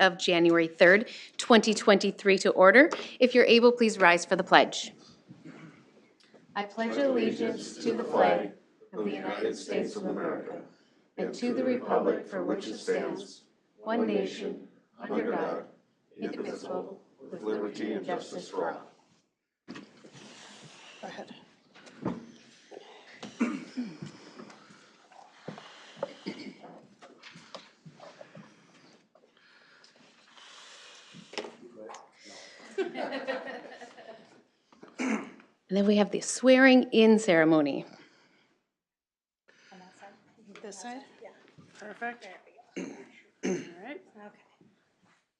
of January 3rd, 2023 to order. If you're able, please rise for the pledge. I pledge allegiance to the flag of the United States of America and to the republic for which it stands, one nation, under God, indivisible, with liberty and justice for all. Go ahead. And then we have the swearing-in ceremony. On that side? This side? Yeah. Perfect. There we go. All right. Okay.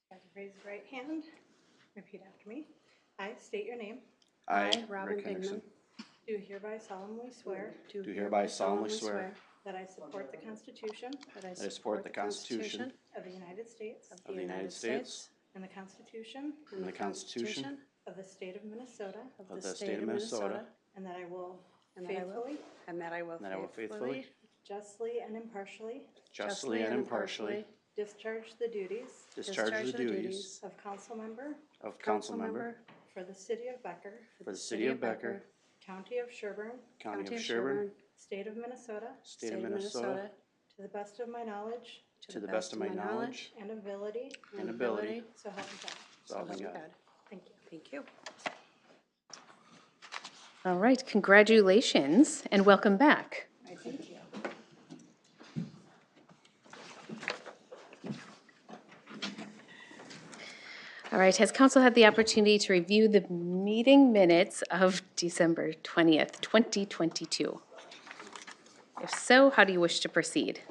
Got to raise the right hand. Repeat after me. I state your name. I, Robin Bigman, Do hereby solemnly swear do hereby solemnly swear that I support the Constitution that I support the Constitution of the United States of the United States and the Constitution and the Constitution of the State of Minnesota, of the State of Minnesota, and that I will and that I will faithfully, justly, and impartially justly, and impartially discharge the duties discharge the duties of council member of council member for the City of Becker, for the City of Becker, County of Sherburne, County of Sherburne, State of Minnesota, State of Minnesota, to the best of my knowledge to the best of my knowledge and ability, and ability, so help me God. so help me God. Thank you. Thank you. All right, congratulations and welcome back. Thank you. All right, has council had the opportunity to review the meeting minutes of December 20th, 2022? If so, how do you wish to proceed?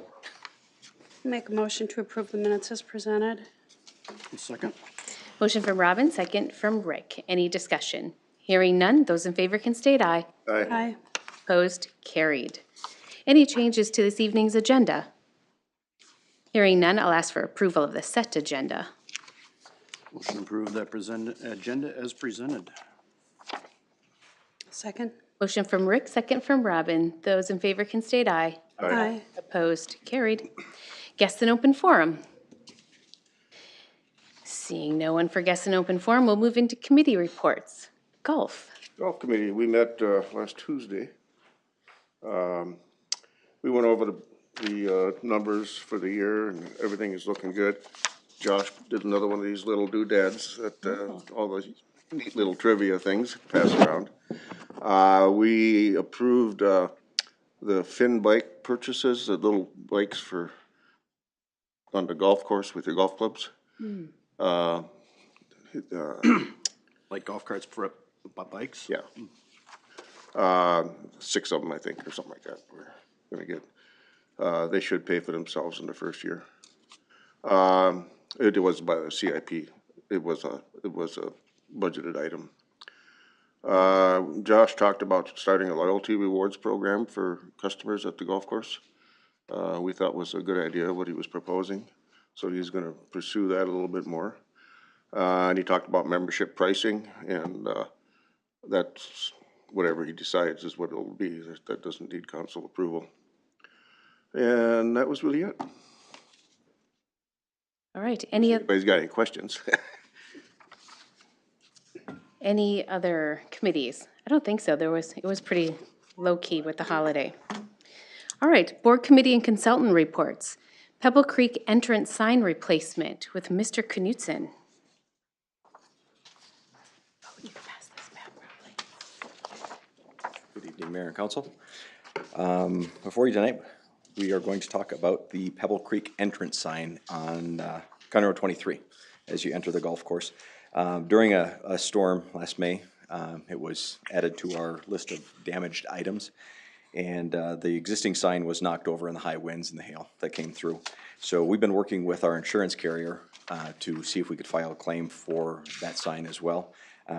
Make a motion to approve the minutes as presented. Second. Motion from Robin, second from Rick. Any discussion? Hearing none, those in favor can state aye. Aye. Aye. Opposed? Carried. Any changes to this evening's agenda? Hearing none, I'll ask for approval of the set agenda. Motion to approve that agenda as presented. Second. Motion from Rick, second from Robin. Those in favor can state aye. Aye. Opposed? Carried. Guests in open forum. Seeing no one for guests in open forum, we'll move into committee reports. Golf. Golf Committee, we met last Tuesday. We went over the numbers for the year, and everything is looking good. Josh did another one of these little doodads that all the neat little trivia things passed around. We approved the Finn bike purchases, the little bikes for on the golf course with your golf clubs. Like golf carts for bikes? Yeah. 6 of them, I think, or something like that. We're gonna get. They should pay for themselves in the first year. It was by the CIP. It was a budgeted item. Josh talked about starting a loyalty rewards program for customers at the golf course. We thought was a good idea what he was proposing, so he's going to pursue that a little bit more. And he talked about membership pricing, and that's whatever he decides is what it'll be. That doesn't need council approval. And that was really it. All right. Anybody's got any questions? Any other committees? I don't think so. It was pretty low key with the holiday. All right. Board committee and consultant reports. Pebble Creek entrance sign replacement with Mr. Knutson. Oh, you can pass this back probably. Good evening, Mayor and Council. Before you tonight, we are going to talk about the Pebble Creek entrance sign on County Road 23 as you enter the golf course. During a storm last May, it was added to our list of damaged items, and the existing sign was knocked over in the high winds and the hail that came through. So we've been working with our insurance carrier to see if we could file a claim for that sign as well.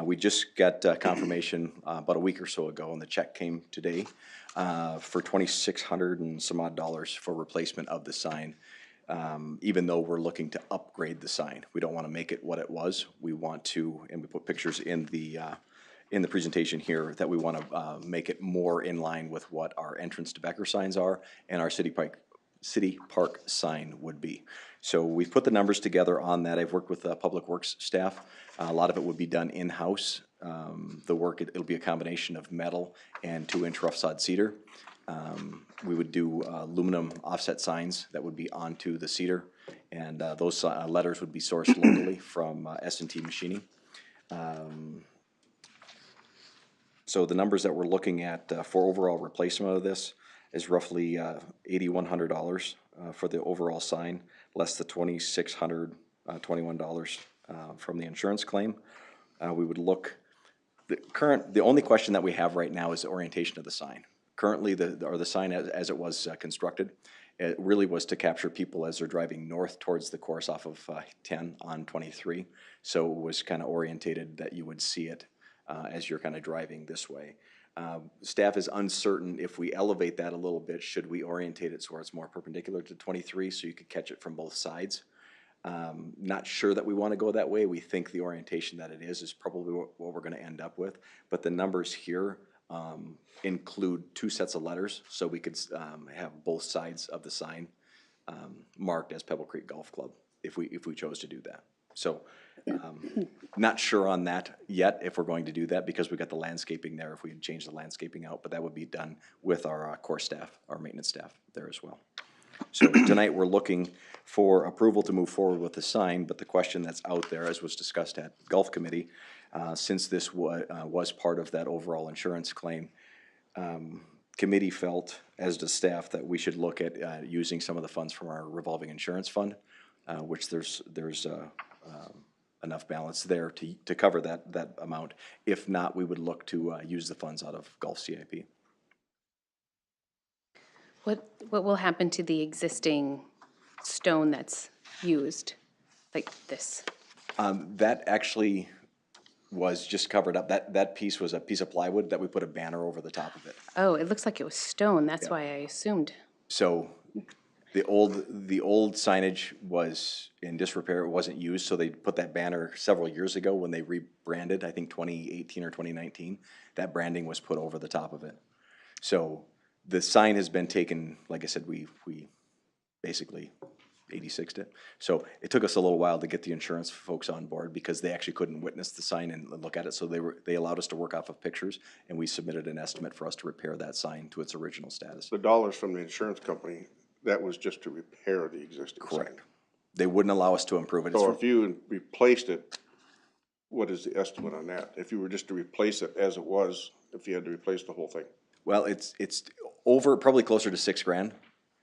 We just got confirmation about a week or so ago, and the check came today for $2,600 and some odd for replacement of the sign. Even though we're looking to upgrade the sign, we don't want to make it what it was. We want to, and we put pictures in the presentation here, that we want to make it more in line with what our entrance to Becker signs are and our City city park sign would be. So we've put the numbers together on that. I've worked with Public Works staff. A lot of it would be done in-house. The work, it'll be a combination of metal and 2-inch rough sod cedar. We would do aluminum offset signs that would be onto the cedar, and those letters would be sourced locally from S&T Machining. So the numbers that we're looking at for overall replacement of this is roughly $8,100 for the overall sign, less the $2,621 from the insurance claim. We would look, the only question that we have right now is the orientation of the sign. Currently, the sign as it was constructed, it really was to capture people as they're driving north towards the course off of 10 on 23. So it was kind of orientated that you would see it as you're kind of driving this way. Staff is uncertain if we elevate that a little bit, should we orientate it so it's more perpendicular to 23 so you could catch it from both sides. Not sure that we want to go that way. We think the orientation that it is probably what we're going to end up with. But the numbers here include 2 sets of letters, so we could have both sides of the sign marked as Pebble Creek Golf Club if we chose to do that. So not sure on that yet if we're going to do that, because we got the landscaping there if we change the landscaping out, but that would be done with our core staff, our maintenance staff there as well. So tonight we're looking for approval to move forward with the sign, but the question that's out there, as was discussed at Golf Committee, since this was part of that overall insurance claim, committee felt, as does staff, that we should look at using some of the funds from our revolving insurance fund, which there's enough balance there to cover that amount. If not, we would look to use the funds out of Golf CIP. What will happen to the existing stone that's used, like this? That actually was just covered up. That piece was a piece of plywood that we put a banner over the top of it. Oh, it looks like it was stone, that's why I assumed. So the old signage was in disrepair, it wasn't used, so they put that banner several years ago when they rebranded, I think 2018 or 2019. That branding was put over the top of it. So the sign has been taken, like I said, we basically 86'd it. So it took us a little while to get the insurance folks on board because they actually couldn't witness the sign and look at it. So they allowed us to work off of pictures, and we submitted an estimate for us to repair that sign to its original status. The dollars from the insurance company, that was just to repair the existing sign. Correct. They wouldn't allow us to improve it. So if you replaced it, what is the estimate on that? If you were just to replace it as it was, if you had to replace the whole thing? Well, it's over, probably closer to $6 grand,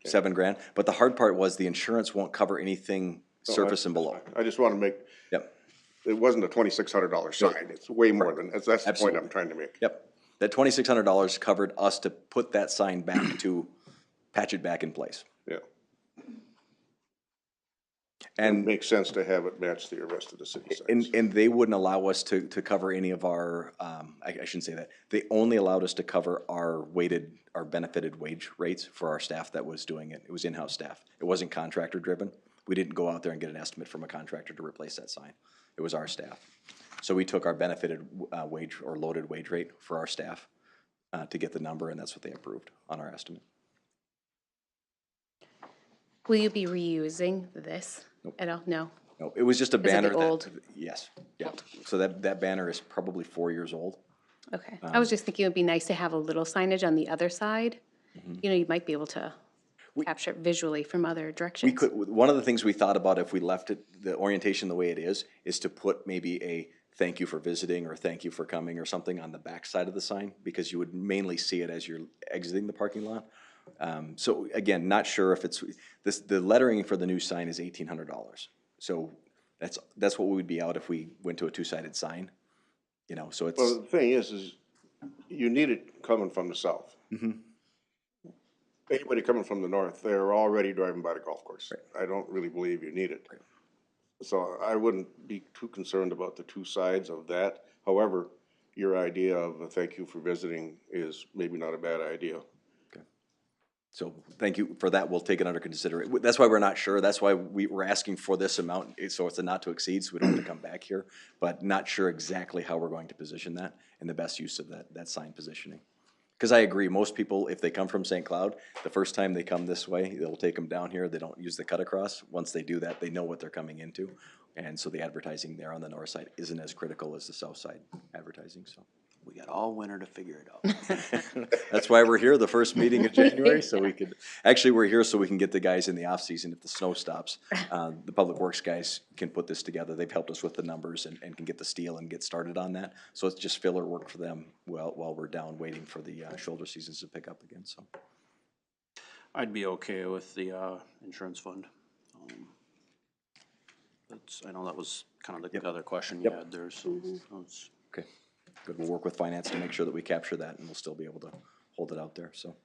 $7 grand. But the hard part was the insurance won't cover anything surface and below. I just want to make, Yep, it wasn't a $2,600 sign. It's way more than, that's the point Absolutely. I'm trying to make. yep. That $2,600 covered us to put that sign back to patch it back in place. Yeah. And Makes sense to have it match the rest of the city signs. And they wouldn't allow us to cover any of our, I shouldn't say that. They only allowed us to cover our benefited wage rates for our staff that was doing it. It was in-house staff. It wasn't contractor driven. We didn't go out there and get an estimate from a contractor to replace that sign. It was our staff. So we took our benefited wage or loaded wage rate for our staff to get the number, and that's what they approved on our estimate. Will you be reusing this at all? No. No, it was just a Is it the banner that, old? yes, yeah. So that banner is probably 4 years old. Okay. I was just thinking it would be nice to have a little signage on the other side. You know, you might be able to capture it visually from other directions. We could, one of the things we thought about if we left it, the orientation the way it is to put maybe a thank you for visiting or thank you for coming or something on the back side of the sign, because you would mainly see it as you're exiting the parking lot. So again, not sure if it's, the lettering for the new sign is $1,800. So that's what we would be out if we went to a two-sided sign, you know, so it's. Well, the thing is you need it coming from the south. Anybody coming from the north, they're already driving by the golf course. I don't really believe you need it. So I wouldn't be too concerned about the two sides of that. However, your idea of a thank you for visiting is maybe not a bad idea. So thank you for that. We'll take it under consideration. That's why we're not sure. That's why we're asking for this amount. So it's a not to exceed, so we don't have to come back here. But not sure exactly how we're going to position that and the best use of that sign positioning. Because I agree, most people, if they come from St. Cloud, the first time they come this way, they'll take them down here, they don't use the cut across. Once they do that, they know what they're coming into. And so the advertising there on the north side isn't as critical as the south side advertising, so. We got all winter to figure it out. That's why we're here, the first meeting of January, so we could, actually, we're here so we can get the guys in the off-season if the snow stops. The Public Works guys can put this together, they've helped us with the numbers and can get the steel and get started on that. So it's just filler work for them while we're down waiting for the shoulder seasons to pick up again, so. I'd be okay with the insurance fund. I know that was kind of the other question you had there, so. It's- Okay, good, we'll work with finance to make sure that we capture that and we'll still be able to hold it out there, so.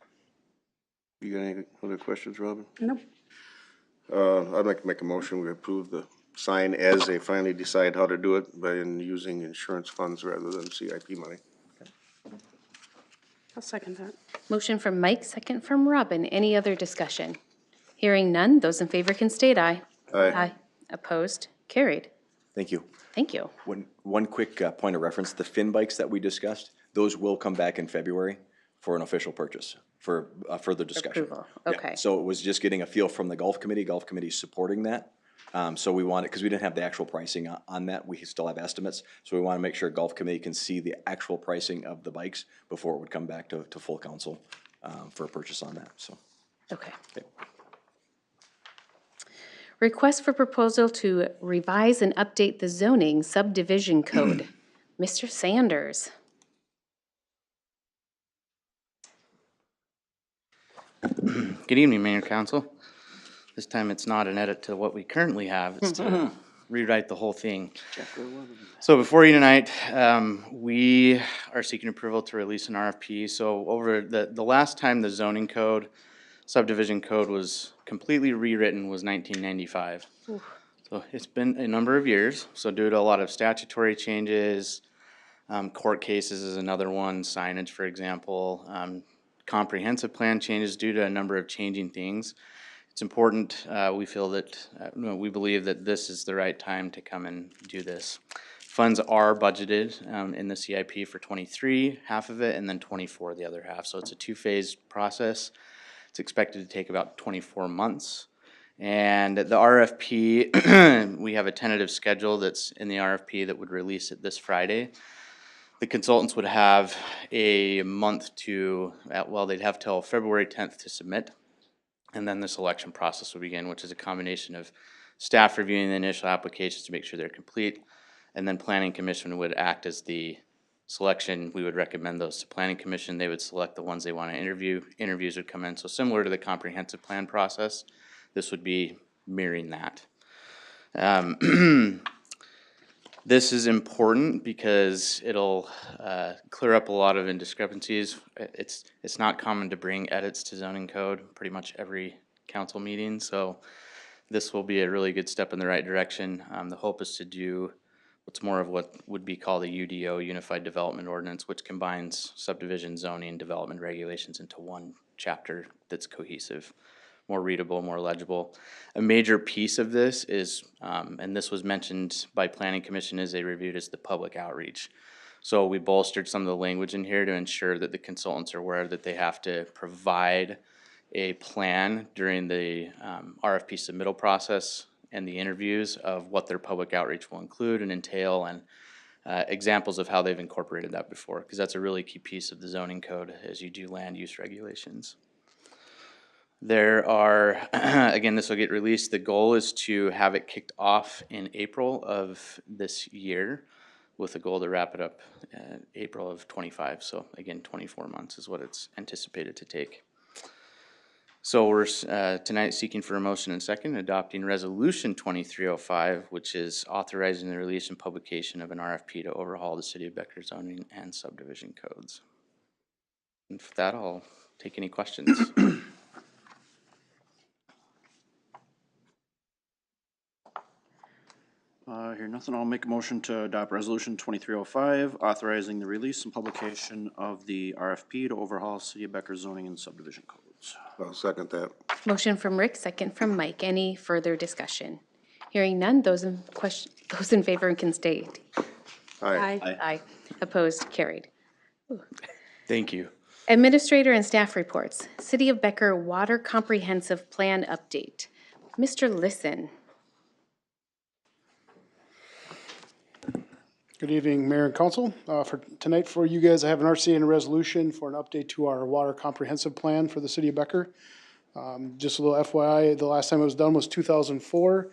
You got any other questions, Robin? Nope. I'd like to make a motion, we approve the sign as they finally decide how to do it, by using insurance funds rather than CIP money. I'll second that. Motion from Mike, second from Robin. Any other discussion? Hearing none, those in favor can state aye. Aye. Opposed? Carried. Thank you. Thank you. One quick point of reference, the Finn bikes that we discussed, those will come back in February for an official purchase, for further discussion. Approval, Yeah, okay. so it was just getting a feel from the golf committee supporting that. So we wanted, because we didn't have the actual pricing on that, we still have estimates. So we want to make sure golf committee can see the actual pricing of the bikes before it would come back to full council for a purchase on that, so. Okay. Okay. Request for proposal to revise and update the zoning subdivision code. Mr. Sanders. Good evening, Mayor and Council. This time it's not an edit to what we currently have, it's to rewrite the whole thing. So before you tonight, we are seeking approval to release an RFP. So over the last time the zoning code, subdivision code was completely rewritten was 1995. So it's been a number of years, so due to a lot of statutory changes, court cases is another one, signage, for example, comprehensive plan changes due to a number of changing things. It's important, we feel that, we believe that this is the right time to come and do this. Funds are budgeted in the CIP for 23, half of it, and then 24, the other half. So it's a two-phase process. It's expected to take about 24 months. And the RFP, we have a tentative schedule that's in the RFP that would release it this Friday. The consultants would have a month to, well, they'd have till February 10th to submit. And then the selection process will begin, which is a combination of staff reviewing the initial applications to make sure they're complete. And then planning commission would act as the selection. We would recommend those to planning commission. They would select the ones they want to interview. Interviews would come in. So similar to the comprehensive plan process, this would be mirroring that. This is important because it'll clear up a lot of indiscrepancies. It's not common to bring edits to zoning code pretty much every council meeting, so this will be a really good step in the right direction. The hope is to do what's more of what would be called a UDO, Unified Development Ordinance, which combines subdivision, zoning, and development regulations into one chapter that's cohesive, more readable, more legible. A major piece of this is, and this was mentioned by Planning Commission as they reviewed, is the public outreach. So we bolstered some of the language in here to ensure that the consultants are aware that they have to provide a plan during the RFP submittal process and the interviews of what their public outreach will include and entail, and examples of how they've incorporated that before, because that's a really key piece of the zoning code as you do land use regulations. There are, again, this will get released. The goal is to have it kicked off in April of this year with a goal to wrap it up April of 25. So again, 24 months is what it's anticipated to take. So we're tonight seeking for a motion and second, adopting resolution 2305, which is authorizing the release and publication of an RFP to overhaul the city of Becker zoning and subdivision codes. And for that, I'll take any questions. Hear nothing, I'll make a motion to adopt resolution 2305, authorizing the release and publication of the RFP to overhaul City of Becker zoning and subdivision codes. I'll second that. Motion from Rick, second from Mike. Any further discussion? Hearing none, those in favor can state. Aye. Aye. Aye. Opposed? Carried. Thank you. Administrator and staff reports. City of Becker Water Comprehensive Plan Update. Mr. Lisson. Good evening, Mayor and Council. For tonight for you guys, I have an RCA and a resolution for an update to our water comprehensive plan for the city of Becker. Just a little FYI, the last time it was done was 2004.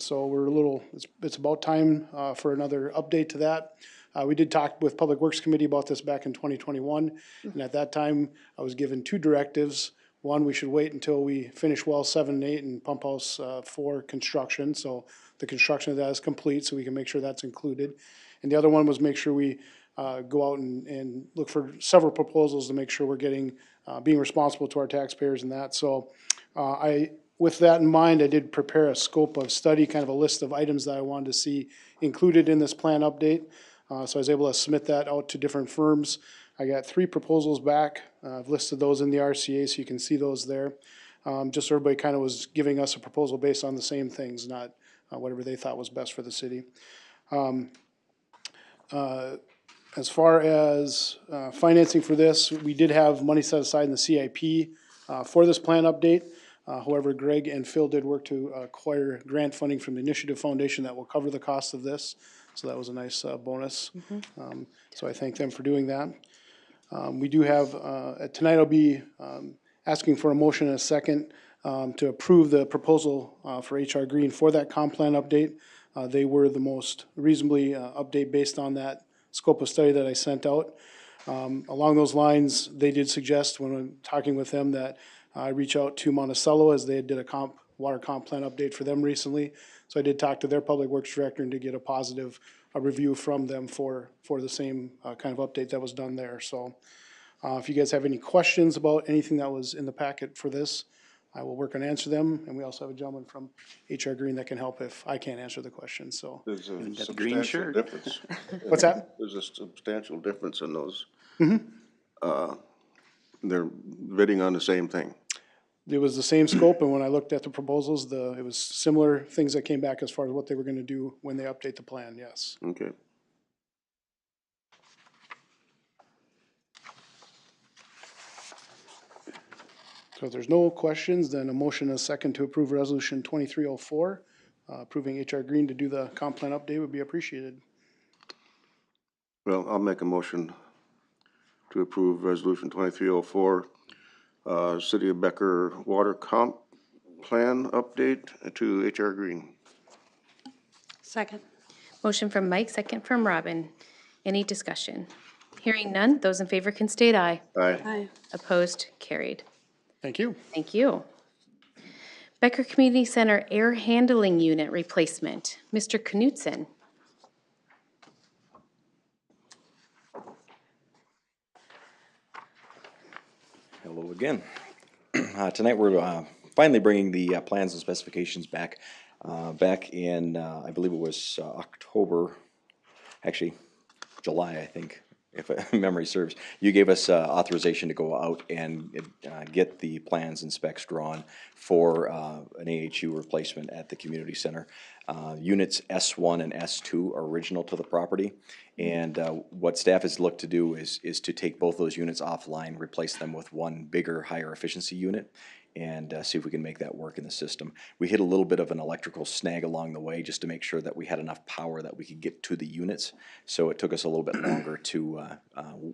So we're a little, it's about time for another update to that. We did talk with Public Works Committee about this back in 2021. And at that time, I was given two directives. One, we should wait until we finish well 7 and 8 and pump house 4 construction. So the construction of that is complete, so we can make sure that's included. And the other one was make sure we go out and look for several proposals to make sure we're getting, being responsible to our taxpayers and that. So with that in mind, I did prepare a scope of study, kind of a list of items that I wanted to see included in this plan update. So I was able to submit that out to different firms. I got 3 proposals back. I've listed those in the RCA, so you can see those there. Just so everybody kind of was giving us a proposal based on the same things, not whatever they thought was best for the city. As far as financing for this, we did have money set aside in the CIP for this plan update. However, Greg and Phil did work to acquire grant funding from the Initiative Foundation that will cover the cost of this. So that was a nice bonus. So I thank them for doing that. We do have, tonight I'll be asking for a motion and a second to approve the proposal for HR Green for that comp plan update. They were the most reasonably update based on that scope of study that I sent out. Along those lines, they did suggest when I'm talking with them that I reach out to Monticello as they did a water comp plan update for them recently. So I did talk to their public works director and to get a positive review from them for the same kind of update that was done there. So if you guys have any questions about anything that was in the packet for this, I will work on answer them. And we also have a gentleman from HR Green that can help if I can't answer the question. So There's a got the green substantial shirt. difference. what's that? There's a substantial difference in those. They're bidding on the same thing. It was the same scope, and when I looked at the proposals, it was similar things that came back as far as what they were gonna do when they update the plan, yes. Okay. So if there's no questions, then a motion and a second to approve resolution 2304, approving HR Green to do the comp plan update would be appreciated. Well, I'll make a motion to approve resolution 2304, City of Becker Water Comp Plan Update to HR Green. Second. Motion from Mike, second from Robin. Any discussion? Hearing none, those in favor can state aye. Aye. Aye. Opposed, carried. Thank you. Thank you. Becker Community Center Air Handling Unit Replacement. Mr. Knutson. Hello again. Tonight, we're finally bringing the plans and specifications back. Back in, I believe it was October, actually, July, I think, if memory serves. You gave us authorization to go out and get the plans and specs drawn for an AHU replacement at the community center. Units S1 and S2 are original to the property. And what staff has looked to do is to take both those units offline, replace them with one bigger, higher efficiency unit, and see if we can make that work in the system. We hit a little bit of an electrical snag along the way just to make sure that we had enough power that we could get to the units. So it took us a little bit longer to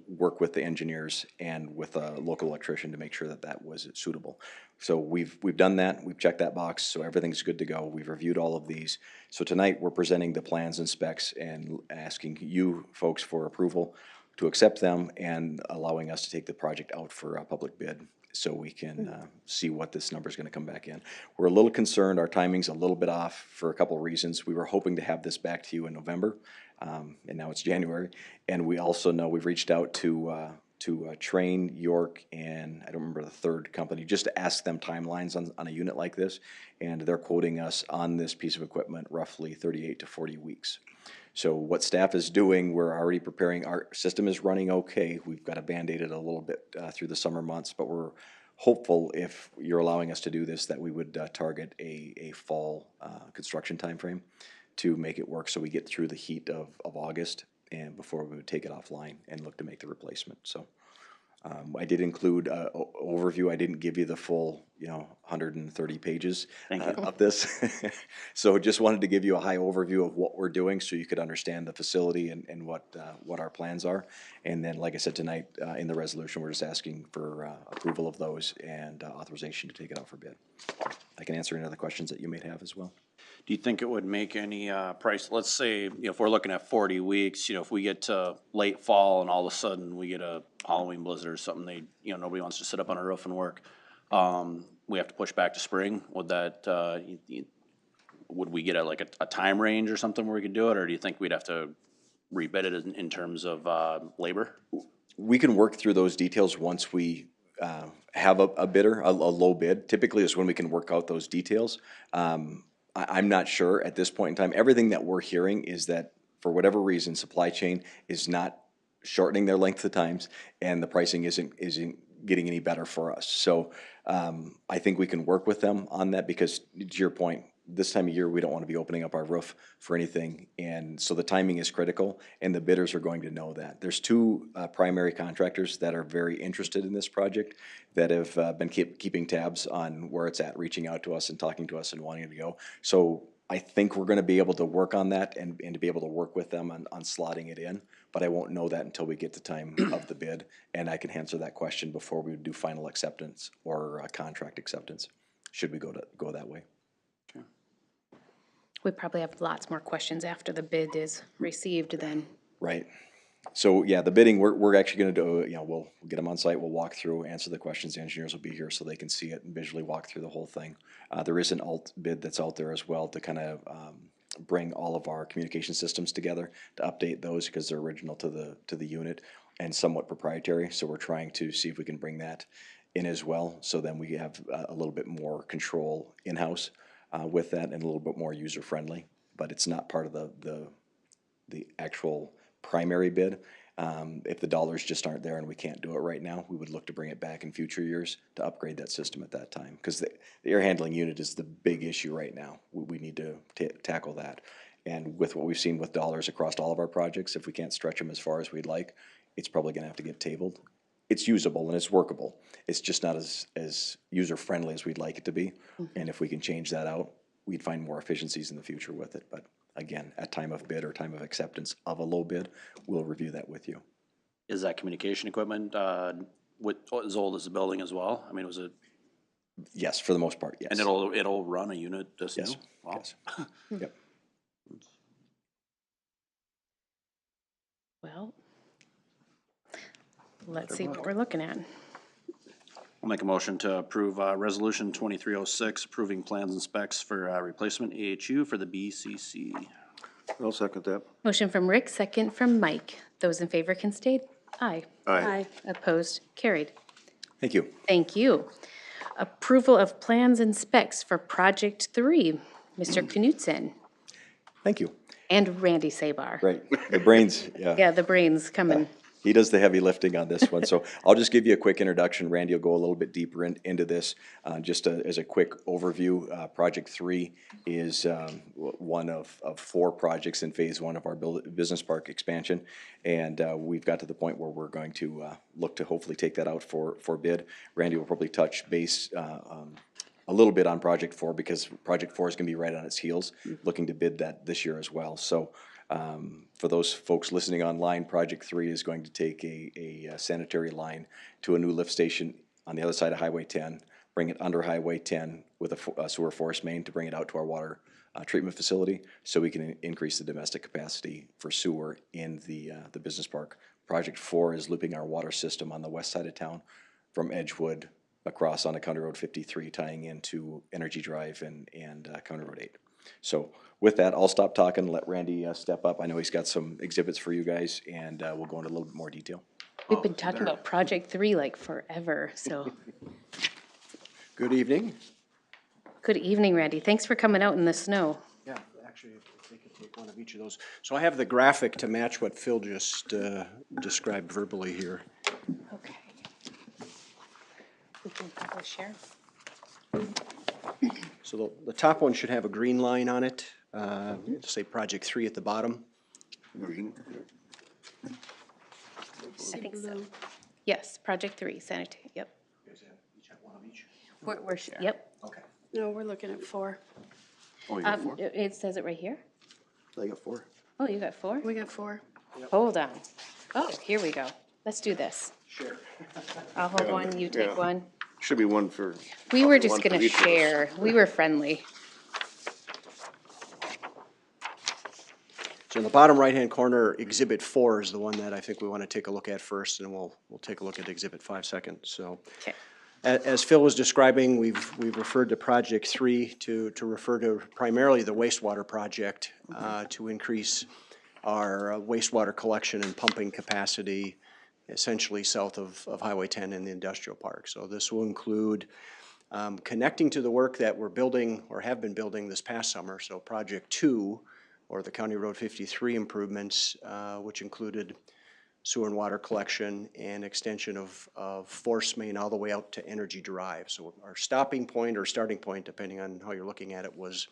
work with the engineers and with a local electrician to make sure that that was suitable. So we've done that, we've checked that box, so everything's good to go. We've reviewed all of these. So tonight we're presenting the plans and specs and asking you folks for approval to accept them and allowing us to take the project out for a public bid so we can see what this number is going to come back in. We're a little concerned, our timing's a little bit off for a couple of reasons. We were hoping to have this back to you in November, and now it's January. And we also know we've reached out to Train, York, and I don't remember the third company, just to ask them timelines on a unit like this. And they're quoting us on this piece of equipment roughly 38 to 40 weeks. So what staff is doing, we're already preparing, our system is running okay. We've got to Band-Aid it a little bit through the summer months, but we're hopeful, if you're allowing us to do this, that we would target a fall construction timeframe to make it work so we get through the heat of August and before we would take it offline and look to make the replacement. So I did include a overview. I didn't give you the full, 130 pages of this. So just wanted to give you a high overview of what we're doing so you could understand the facility and what our plans are. And then, like I said, tonight in the resolution, we're just asking for approval of those and authorization to take it out for bid. I can answer any other questions that you may have as well. Do you think it would make any, price, let's say, if we're looking at 40 weeks, if we get to late fall and all of a sudden we get a Halloween blizzard or something, nobody wants to sit up on a roof and work, we have to push back to spring, would that, would we get a time range or something where we could do it, or do you think we'd have to rebid it in terms of, labor? We can work through those details once we have a bidder, a low bid. Typically is when we can work out those details. I'm not sure at this point in time. Everything that we're hearing is that for whatever reason, supply chain is not shortening their length of times, and the pricing isn't getting any better for us. So I think we can work with them on that because, to your point, this time of year, we don't want to be opening up our roof for anything. And so the timing is critical, and the bidders are going to know that. There's two primary contractors that are very interested in this project that have been keeping tabs on where it's at, reaching out to us and talking to us and wanting to go. So I think we're going to be able to work on that and to be able to work with them on slotting it in. But I won't know that until we get the time of the bid, and I can answer that question before we do final acceptance or contract acceptance, should we go that way. We probably have lots more questions after the bid is received then. Right. So, yeah, the bidding, we're actually gonna do, we'll get them on site, we'll walk through, answer the questions, the engineers will be here so they can see it and visually walk through the whole thing. There is an alt bid that's out there as well to kind of bring all of our communication systems together, to update those because they're original to the unit and somewhat proprietary. So we're trying to see if we can bring that in as well. So then we have a little bit more control in-house with that and a little bit more user-friendly. But it's not part of the actual primary bid. If the dollars just aren't there and we can't do it right now, we would look to bring it back in future years to upgrade that system at that time. Because the air handling unit is the big issue right now. We need to tackle that. And with what we've seen with dollars across all of our projects, if we can't stretch them as far as we'd like, it's probably gonna have to get tabled. It's usable and it's workable. It's just not as user-friendly as we'd like it to be. And if we can change that out, we'd find more efficiencies in the future with it. But again, at time of bid or time of acceptance of a low bid, we'll review that with you. Is that communication equipment, as old as the building as well? I mean, was it, Yes, for the most part, yes. and it'll run a unit this new? Yes, Wow. yes. Yep. Well, let's see what we're looking at. I'll make a motion to approve, resolution 2306, approving plans and specs for, replacement AHU for the BCC. I'll second that. Motion from Rick, second from Mike. Those in favor can state aye. Aye. Opposed, carried. Thank you. Thank you. Approval of plans and specs for Project 3, Mr. Knutson Thank you. and Randy Sabar. Right, the brains, yeah. Yeah, the brains coming. He does the heavy lifting on this one, so I'll just give you a quick introduction. Randy will go a little bit deeper into this. Just as a quick overview, Project 3 is one of 4 projects in Phase 1 of our business park expansion, and we've got to the point where we're going to look to hopefully take that out for bid. Randy will probably touch base a little bit on Project 4 because Project 4 is going to be right on its heels, looking to bid that this year as well. So for those folks listening online, Project 3 is going to take a sanitary line to a new lift station on the other side of Highway 10, bring it under Highway 10 with a sewer force main to bring it out to our water treatment facility so we can increase the domestic capacity for sewer in the business park. Project 4 is looping our water system on the west side of town from Edgewood across onto County Road 53, tying into Energy Drive and County Road 8. So with that, I'll stop talking and let Randy step up. I know he's got some exhibits for you guys, and we'll go into a little bit more detail. We've been talking about Project 3 like forever, so. Good evening. Good evening, Randy. Thanks for coming out in the snow. Yeah, actually, if they could take one of each of those. So I have the graphic to match what Phil just described verbally here. Okay. We can probably share. So the top one should have a green line on it. It'll say Project 3 at the bottom. Green. I think so. Yes, project 3, sanitary, yep. Yep. Okay. No, we're looking at 4. Oh, you got 4? It says it right here. I got 4. Oh, you got 4? We got 4. Hold on. Oh, here we go. Let's do this. Sure. I'll hold one, you take Yeah. one. Should be one for. We were one just for gonna each of us. share. We were friendly. So in the bottom right-hand corner, Exhibit 4 is the one that I think we want to take a look at first, and we'll take a look at Exhibit 5 second. So Okay. as Phil was describing, we've referred to Project 3 to refer to primarily the wastewater project to increase our wastewater collection and pumping capacity essentially south of Highway 10 in the industrial park. So this will include connecting to the work that we're building or have been building this past summer. So Project 2, or the County Road 53 improvements, which included sewer and water collection and extension of force main all the way out to Energy Drive. So our stopping point or starting point, depending on how you're looking at it, was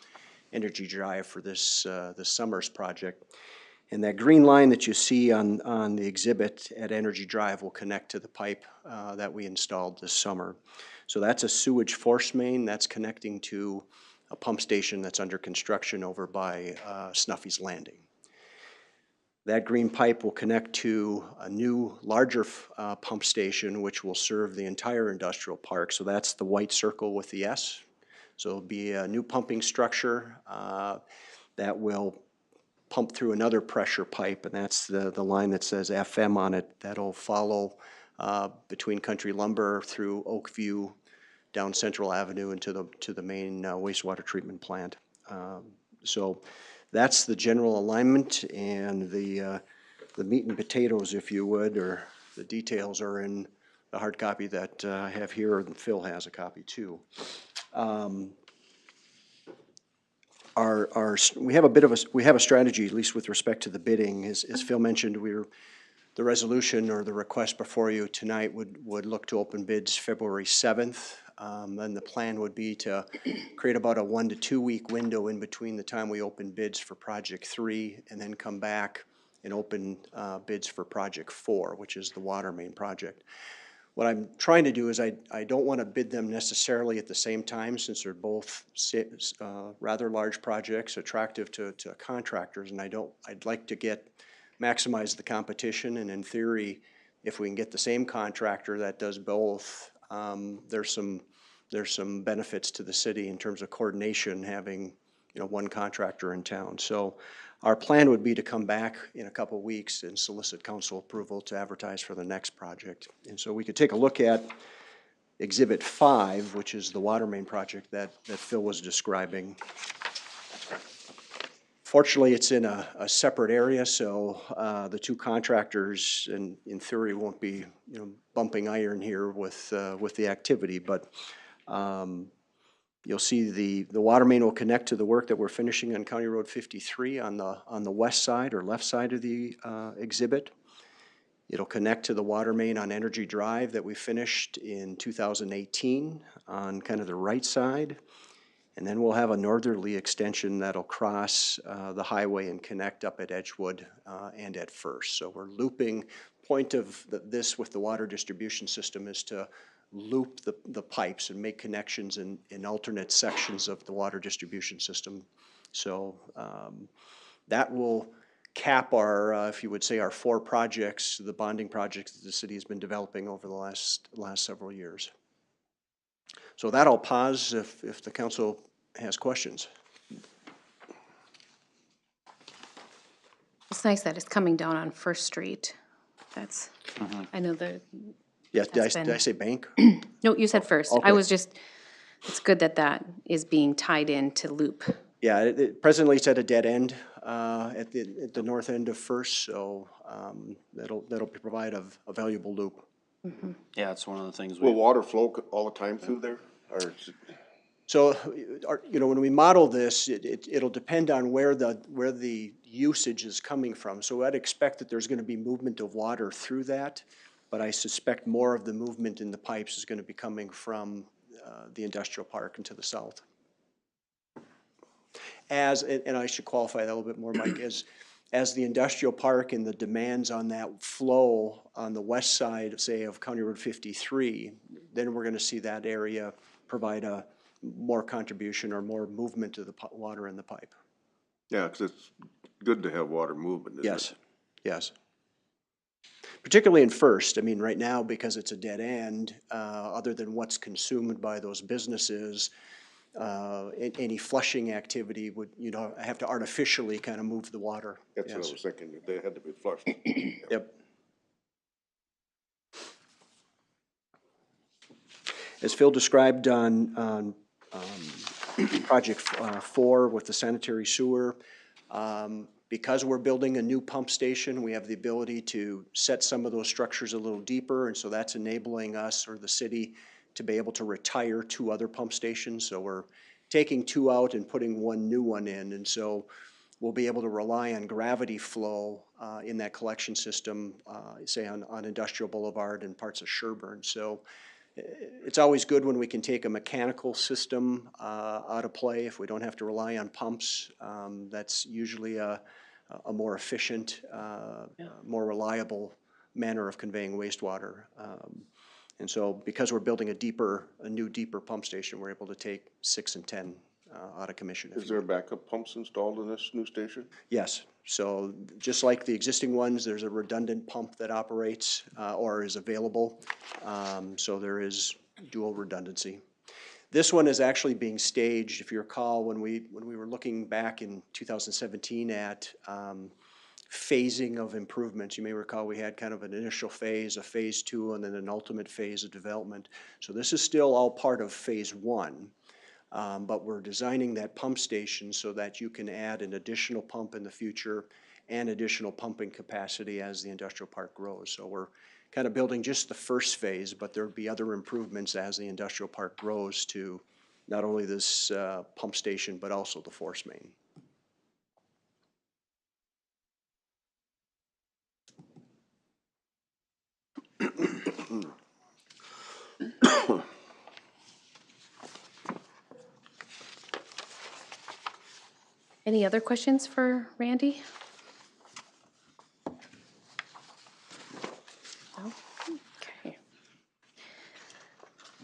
Energy Drive for this summer's project. And that green line that you see on the exhibit at Energy Drive will connect to the pipe that we installed this summer. So that's a sewage force main that's connecting to a pump station that's under construction over by Snuffy's Landing. That green pipe will connect to a new, larger pump station, which will serve the entire industrial park. So that's the white circle with the S. So it'll be a new pumping structure that will pump through another pressure pipe, and that's the line that says FM on it. That'll follow between Country Lumber through Oakview, down Central Avenue and to the main wastewater treatment plant. So that's the general alignment, and the meat and potatoes, if you would, or the details are in the hard copy that I have here, and Phil has a copy too. We have a strategy, at least with respect to the bidding. As Phil mentioned, the resolution or the request before you tonight would look to open bids February 7th. Then the plan would be to create about a 1 to 2 week window in between the time we open bids for Project 3 and then come back and open bids for Project 4, which is the water main project. What I'm trying to do is I don't want to bid them necessarily at the same time, since they're both rather large projects, attractive to contractors, and I'd like to maximize the competition, and in theory, if we can get the same contractor that does both, there's some benefits to the city in terms of coordination, having one contractor in town. So our plan would be to come back in a couple weeks and solicit council approval to advertise for the next project. And so we could take a look at Exhibit 5, which is the water main project that Phil was describing. Fortunately, it's in a separate area, so the two contractors, in theory, won't be bumping iron here with the activity. But you'll see the water main will connect to the work that we're finishing on County Road 53 on the west side or left side of the exhibit. It'll connect to the water main on Energy Drive that we finished in 2018 on kind of the right side. And then we'll have a northerly extension that'll cross the highway and connect up at Edgewood and at First. So we're looping. Point of this with the water distribution system is to loop the pipes and make connections in alternate sections of the water distribution system. So that will cap our, if you would say, our 4 projects, the bonding projects that the city has been developing over the last several years. So that I'll pause if the council has questions. It's nice that it's coming down on First Street. That's, I know Yeah, That's did been- I say bank? no, you said First. Okay. I was just, it's good that is being tied into loop. Yeah, presently it's at a dead end at the north end of First, so that'll provide a valuable loop. Yeah, it's one of the things Will water flow all the time through there? Or is it? So, when we model this, it'll depend on where the usage is coming from. So I'd expect that there's going to be movement of water through that, but I suspect more of the movement in the pipes is going to be coming from the industrial park and to the south. And I should qualify that a little bit more, Mike, as the industrial park and the demands on that flow on the west side, say, of County Road 53, then we're gonna see that area provide a more contribution or more movement to the water in the pipe. Yeah, 'cause it's good to have water movement, isn't it? Yes, yes. Particularly in First, I mean, right now, because it's a dead end, other than what's consumed by those businesses, any flushing activity would, have to artificially kind of move the water. That's what I Yes. was thinking, they had to be flushed. Yep. As Phil described on project 4 with the sanitary sewer, because we're building a new pump station, we have the ability to set some of those structures a little deeper, and so that's enabling us or the city to be able to retire 2 other pump stations. So we're taking 2 out and putting 1 new one in, and so we'll be able to rely on gravity flow in that collection system, say on Industrial Boulevard and parts of Sherburne. So it's always good when we can take a mechanical system out of play if we don't have to rely on pumps. That's usually a more efficient, more reliable manner of conveying wastewater. And so because we're building a new deeper pump station, we're able to take 6 and 10 out of commission. Is there backup pumps installed in this new station? Yes, so just like the existing ones, there's a redundant pump that operates or is available. So there is dual redundancy. This one is actually being staged, if you recall, when we were looking back in 2017 at phasing of improvements. You may recall we had kind of an initial phase, a phase 2, and then an ultimate phase of development. So this is still all part of phase 1. But we're designing that pump station so that you can add an additional pump in the future and additional pumping capacity as the industrial park grows. So we're kind of building just the first phase, but there'll be other improvements as the industrial park grows to not only this pump station, but also the force main. Any other questions for Randy? No? Okay.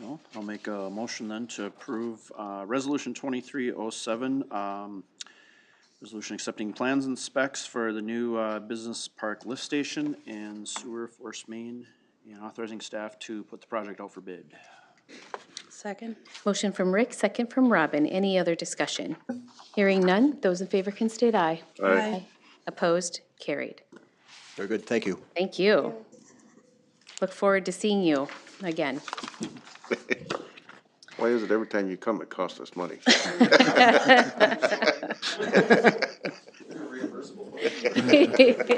Well, I'll make a motion then to approve Resolution 2307, resolution accepting plans and specs for the new business park lift station and sewer force main, and authorizing staff to put the project out for bid. Second. Motion from Rick, second from Robin. Any other discussion? Hearing none, those in favor can state aye. Aye. Opposed? Carried. Very good, thank you. Thank you. Look forward to seeing you again. Why is it every time you come, it costs us money?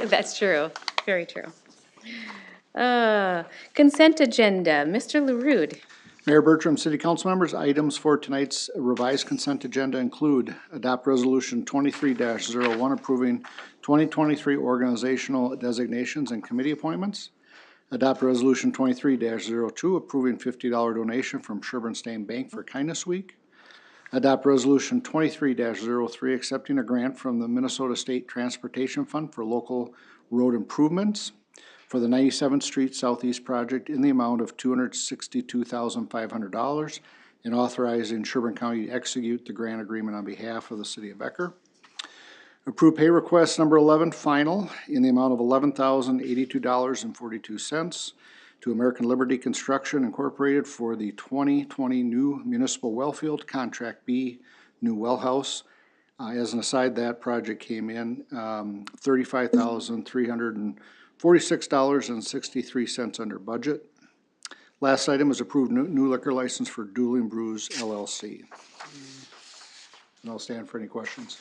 That's true, very true. Consent agenda, Mr. LaRude. Mayor Bertram, city council members, items for tonight's revised consent agenda include adopt resolution 23-01 approving 2023 organizational designations and committee appointments. Adopt resolution 23-02 approving $50 donation from Sherburne State Bank for Kindness Week. Adopt resolution 23-03 accepting a grant from the Minnesota State Transportation Fund for local road improvements for the 97th Street Southeast project in the amount of $262,500 and authorizing Sherburne County to execute the grant agreement on behalf of the city of Becker. Approve pay request number 11 final in the amount of $11,082.42 to American Liberty Construction Incorporated for the 2020 new municipal well field contract B new well house. As an aside, that project came in $35,346.63 under budget. Last item is approved new liquor license for Dueling Brews LLC. And I'll stand for any questions.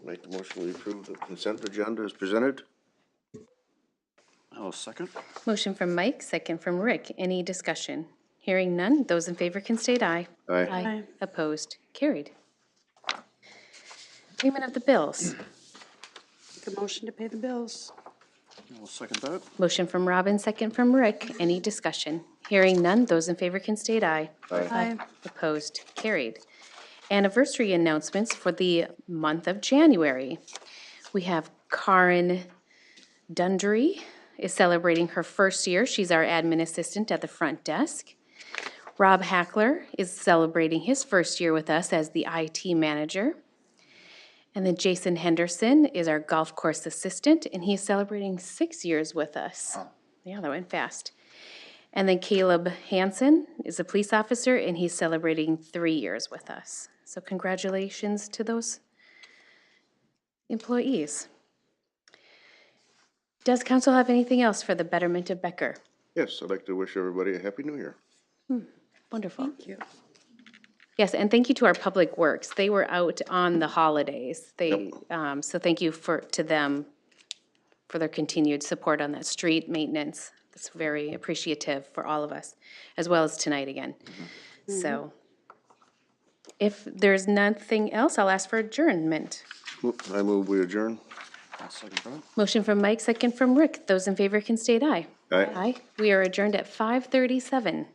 Make the motion we approve the consent agenda as presented. I'll second. Motion from Mike, second from Rick. Any discussion? Hearing none, those in favor can state aye. Aye. Opposed? Carried. Payment of the bills. Make a motion to pay the bills. I'll second that. Motion from Robin, second from Rick. Any discussion? Hearing none, those in favor can state aye. Aye. Opposed? Carried. anniversary announcements for the month of January. We have Karen Dundry is celebrating her first year. She's our admin assistant at the front desk. Rob Hackler is celebrating his first year with us as the IT manager. And then Jason Henderson is our golf course assistant, and he's celebrating 6 years with us. Yeah, that went fast. And then Caleb Hansen is a police officer, and he's celebrating 3 years with us. So congratulations to those employees. Does council have anything else for the betterment of Becker? Yes, I'd like to wish everybody a happy new year. Wonderful. Thank you. Yes, and thank you to our Public Works. They were out on the holidays. So thank you to them for their continued support on that street maintenance. That's very appreciative for all of us, as well as tonight again. So if there's nothing else, I'll ask for adjournment. I move we adjourn. Motion from Mike, second from Rick. Those in favor can state aye. Aye. Aye. We are adjourned at 5:37.